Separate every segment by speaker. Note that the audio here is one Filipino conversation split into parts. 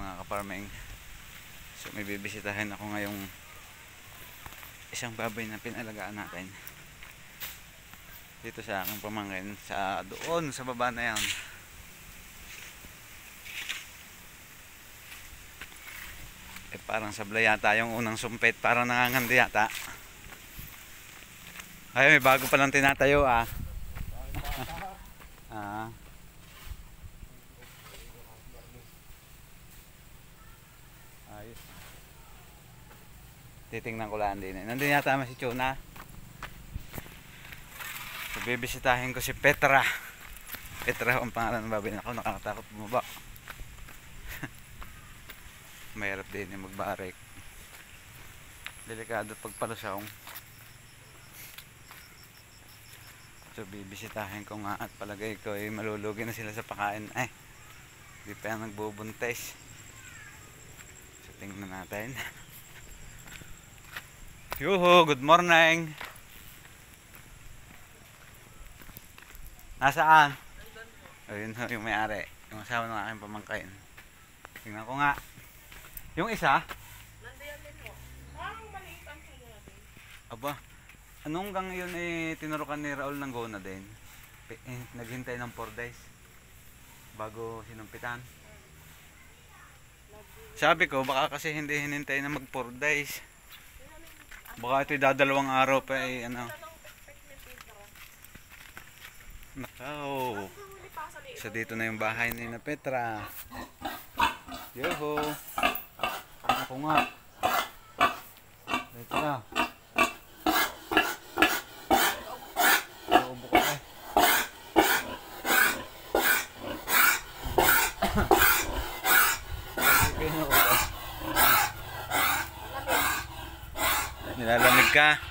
Speaker 1: mga kaparming. So may bibisitahin ako ngayong isang baboy na pinalagaan natin dito sa aking pamangkin sa doon sa baba na yan. Parang sablay yata yung unang sumpit, parang nangangandi yata. Ay, may bago palang tinatayo ah. Ayos. Titingnan ko lang din. Nandun yata si Chuna. So, bibisitahin ko si Petra. Petra ang pangalan ng baboy. Ako nakakatakot bumaba. Mahirap din yung magbarik. Delikado pagpalusong. So bibisitahin ko nga at palagay ko ay malulugi na sila sa pakain. Ay, di pa yan nagbubuntis. So tingnan natin. Yuhu, good morning. Nasaan? Ayun yung may-ari, yung asawa ng aking pamangkin. Tingnan ko nga. Yung isa?
Speaker 2: Nandiyan din mo. Parang maliit ang kanya natin.
Speaker 1: Aba, anong gang yun tinurukan ni Raul ng gona din? Naghintay ng 4 days bago sinumpitan. Sabi ko, baka kasi hindi hinintay na mag 4 days. Baka ito'y dadalawang araw pa ano. Nakaw. So dito na yung bahay ni na Petra. Yoho. Ako nga. Dito na. Naubo ko eh. Nilalamig ka.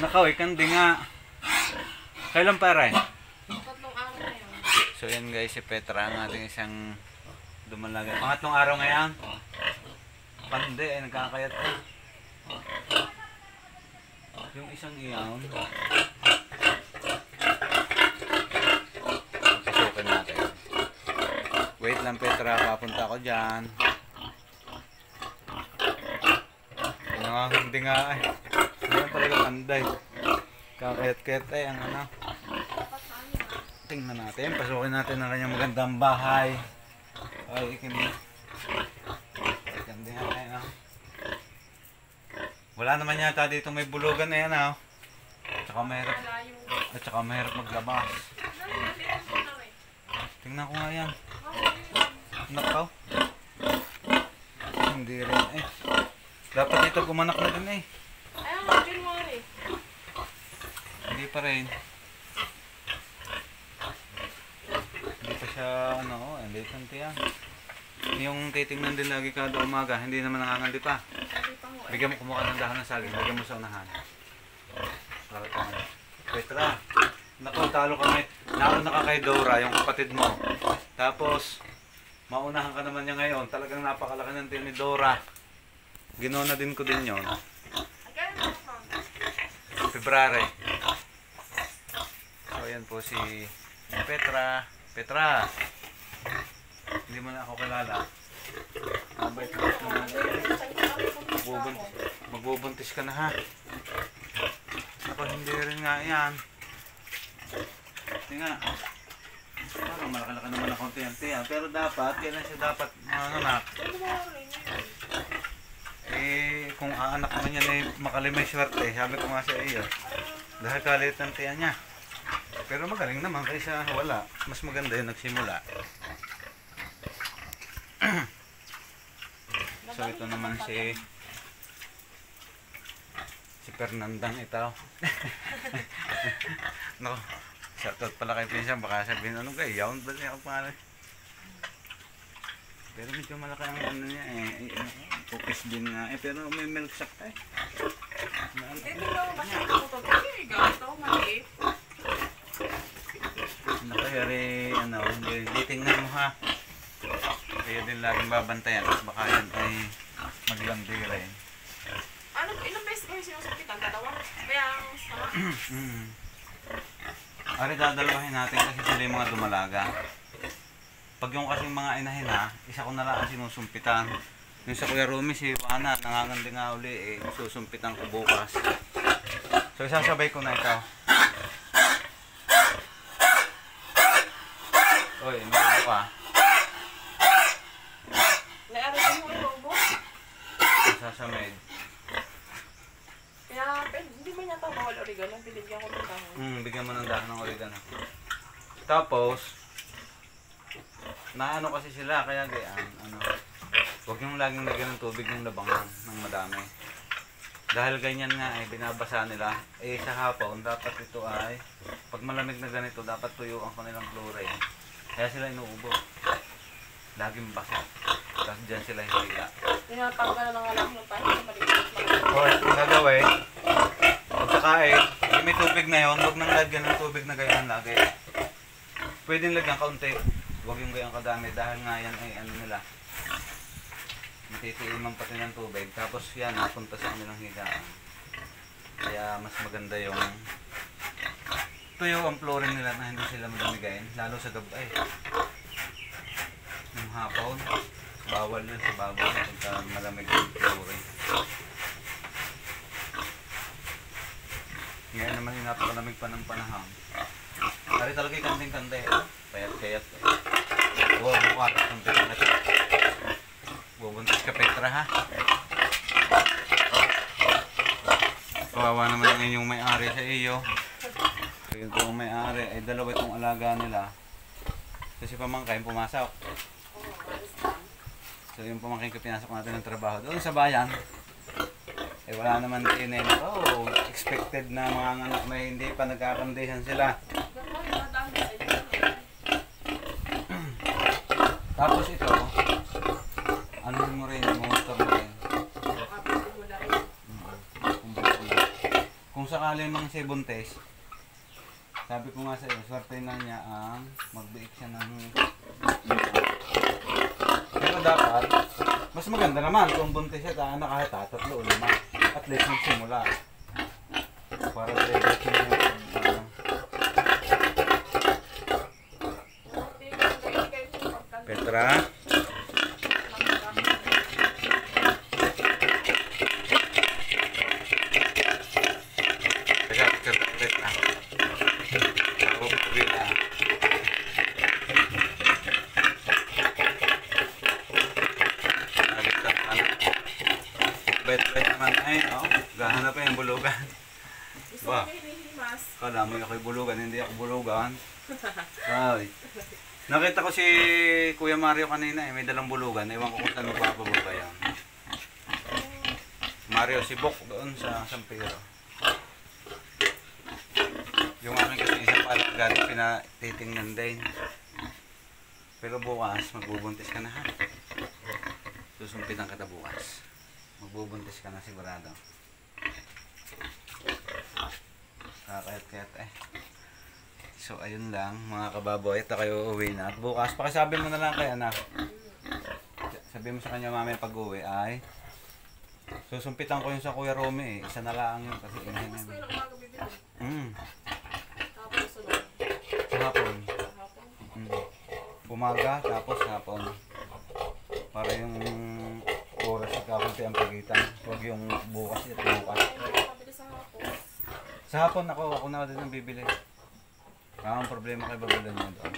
Speaker 1: Nakaw, ikandi nga. Kailan pare?
Speaker 2: 3 araw na yun.
Speaker 1: So yan guys, si Petra ang ating isang dumalaga. Pangatlong araw ngayon. Pande ay nagkakayat eh. Yung isang iyaw. Pasukin natin. Wait lang Petra, papunta ako dyan. Hindi nga eh. Hindi nga talaga panday. Kakayat-kayat eh ang ano. Tingnan natin, pasukin natin ang kanyang magandang bahay. Ay, ikimi. Ganda nga tayo. Wala naman yata dito may bulugan na yan. At saka mahirap maglabas. Tingnan ko nga yan. Nakaw. Hindi rin eh. Dapat dito gumanak na din eh.
Speaker 2: Ayun, January.
Speaker 1: Hindi pa rin. Hindi pa siya late nanti yan. Yung titingnan din lagi kada umaga, hindi naman nakangandi pa. Bigyan mo kumuha ng dahon ng saging, bigyan mo sa unahan. Para tayo. Petra, naku, talo kami. Nauna ka kay Dora, yung kapatid mo. Tapos, maunahan ka naman niya ngayon. Talagang napakalaki ng tiyan ni Dora. Ginona din ko din yun. February. So, yan po si Petra. Petra, hindi mo na ako kilala. Mabait-bait naman. Magbubuntis ka na ha. Ako hindi rin nga yan. Hindi nga. Parang malaki-laki naman na konti-unti yan. Pero dapat, kailan siya dapat manganak. Kung aanak naman yan ay makalimay swerte. Sabi ko nga sa iyo. Dahil kalit ng tiyan niya. Pero magaling naman kaysa wala. Mas maganda yung nagsimula. So ito naman si Fernandang ito. No, shoutout pala kay Pinsan. Baka sabihin ano ka, yawn ba niya ang pangalan? Pero medyo malaki ang ano niya eh. Cookies din nga eh. Pero may milk sack eh.
Speaker 2: Ito lang ba siya ito? Ito, maliit.
Speaker 1: Nakayari, hindi tingnan mo ha. Kaya din laging babantayan at baka yan ay maglandi rin.
Speaker 2: Ano, ilang beses kayo sinusupitan? 2? Kaya ang sama?
Speaker 1: Ari dadalawahin natin kasi sila yung mga dumalaga. Pag yung kasing mga inahin ha, isa ko na lang ang sinusumpitan. Yung sa Kuya Rumi, si Juana, nangangandi nga uli eh. Susumpitan ko bukas. So isasabay ko na ito. Oy, meron ka.
Speaker 2: Naaral mo yung robo.
Speaker 1: Sasamid.
Speaker 2: Kaya, hindi mo yata bawal oregano. Binigyan ko ng dahon.
Speaker 1: Bigyan mo ng dahon ng oregano. Tapos, naano kasi sila, kaya gayaan, huwag yung laging lagyan ng tubig ng labangan ng madami. Dahil ganyan nga ay binabasa nila. Eh sa hapon, dapat ito ay, pag malamig na ganito, dapat tuyuan ko nilang chlorine. Kaya sila inuubo. Laging basa. Tapos dyan sila hihiga.
Speaker 2: Tinatanggal na nga lang ng tayo. Maligtas.
Speaker 1: O, ang gagawin, pagkakain, yung may tubig na yun, huwag nang lagyan ng tubig na ganyan lagi. Pwedeng lagyan kaunti. Huwag yung ganyan kadami dahil nga yan ay ano nila. Matitiiman pati ng tubig. Tapos yan, napunta sa kanilang higaan. Kaya mas maganda yung tuyo ang flooring nila na hindi sila madamigayin. Lalo sa gabay. Yung hapon, bawal yun sa babaw pagka malamig yung flooring. Ngayon naman yung napakalamig pa ng panahon. Dari talaga yung kanting-kante. Payat-kayat. Huwag mo ka. Kanting-kante. Bubuntis ka, Petra, ha? Kawawa naman ang inyong may-ari sa iyo. So yun po ang may-ari. Ay dalawa itong alaga nila. Kasi pamangkin pumasok. So yung pamangkin ko pinasok natin ng trabaho. Doon sa bayan. Eh wala naman din eh. Oh, expected na mga anak may hindi pa nagkakandihan sila. Tapos ito, ano mo rin, monster mo rin. Kung sakali mang si Buntes, sabi ko nga sa iyo, swerte na niya ang magbiik siya ng... Pero dapat, mas maganda naman kung Buntes siya, kahit tatlo o lima. At least magsimula. Para diretso niya yung... Petra? Bet-bet naman ay, oh, gahanap pa yung bulugan.
Speaker 2: Gusto ko kayo nilimas.
Speaker 1: Kala mo ako'y bulugan, hindi ako bulugan. Ay. Nakita ko si Kuya Mario kanina may dalang bulugan. Ewan ko kung saan magpapabulga yan. Mario, si Bok doon sa San Pedro. Yung aking kasi isang palagad, pinatitingnan din. Pero bukas, magbubuntis ka na ha. Susumpitan kita bukas. Magbubuntis ka na sigurado. Kakayat-kayat eh. So ayun lang mga kababoy. Ito kayo uuwi na. At bukas, pakisabi mo na lang kay anak. Sabi mo sa kanya mamaya pag uwi ay susumpitan ko yung sa Kuya Romy eh. Isa na lang yun kasi inahin
Speaker 2: Mas ko
Speaker 1: yun.
Speaker 2: yung umaga bibili. Tapos sunod.
Speaker 1: Sa hapon.
Speaker 2: Hapon.
Speaker 1: Umaga tapos hapon. Para yung oras at kakunti ang pagitan. Huwag yung bukas at bukas.
Speaker 2: Ay, nakabili sa hapon.
Speaker 1: Sa hapon ako na din ang bibili. Ang problema kay Babylon yun doon.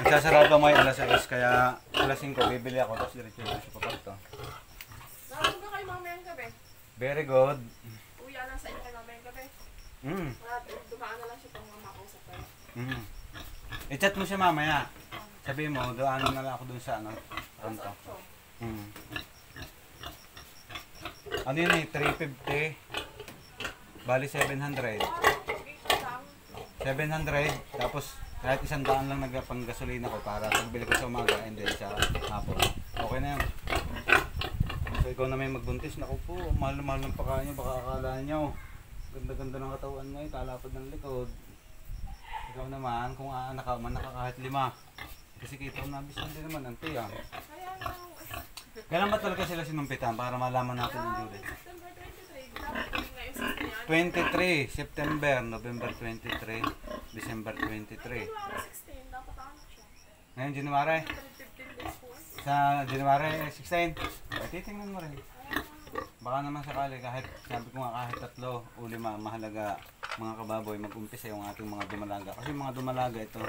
Speaker 1: Nagsasarado mo yung alas 6 kaya alas 5 bibili ako tapos diretso sa papato.
Speaker 2: Nakatulog na kayo mamayang gabi.
Speaker 1: Very good.
Speaker 2: Uya lang sa inyo kayo mamayang gabi. Dumaan na lang siya pang makausap tayo.
Speaker 1: I-chat mo siya mamaya. Sabi mo, doon na lang ako dun sa ano. Kanto. Ano yun eh, 350. Bali 700. 700, tapos kahit 100 lang nagpang gasolina ko para pagbili ko sa umaga and then sa hapon. Okay na yun. So ikaw na may magbuntis, naku po, mahal-mahal ng pagkain nyo, baka akala nyo. Ganda-ganda ng katawan mo, talapad ng likod. Ikaw naman, kung aanak ka, manak ka kahit 5. Kasi kita ko nabisan din naman ang tiyan. Kailan ba talaga sila sinumpitan para malaman natin ang due date?
Speaker 2: September 23.
Speaker 1: 23, September, November 23, December 23.
Speaker 2: Wala 16, dapat ano siya.
Speaker 1: Ngayon, January.
Speaker 2: 115 days po.
Speaker 1: Sa January 16. Ay, titingnan mo rin. Baka naman sakali, kahit sabi ko nga kahit 3 o 5, mahalaga mga kababoy, mag-umpisa yung ating mga dumalaga. Kasi yung mga dumalaga ito,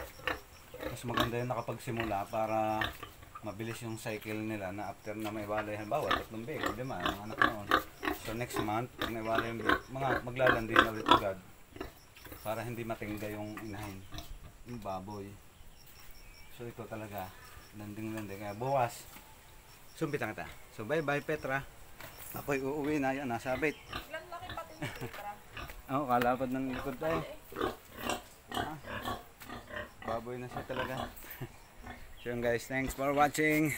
Speaker 1: mas maganda yung nakapagsimula para mabilis yung cycle nila na after na may walay, halimbawa 3 big o 5, ang anak noon. So next month, pag may walay yung big, maglalandi na ulit agad para hindi matingga yung inahin, yung baboy. So ito talaga, landing-landing. Kaya bukas, sumpitan kita. So bye bye Petra. Ako'y uuwi na, yan, nasabit.
Speaker 2: Ilan laki pati ni Petra?
Speaker 1: Oo, kalapad ng likod tayo. Ah, baboy na siya talaga. So yun guys, thanks for watching.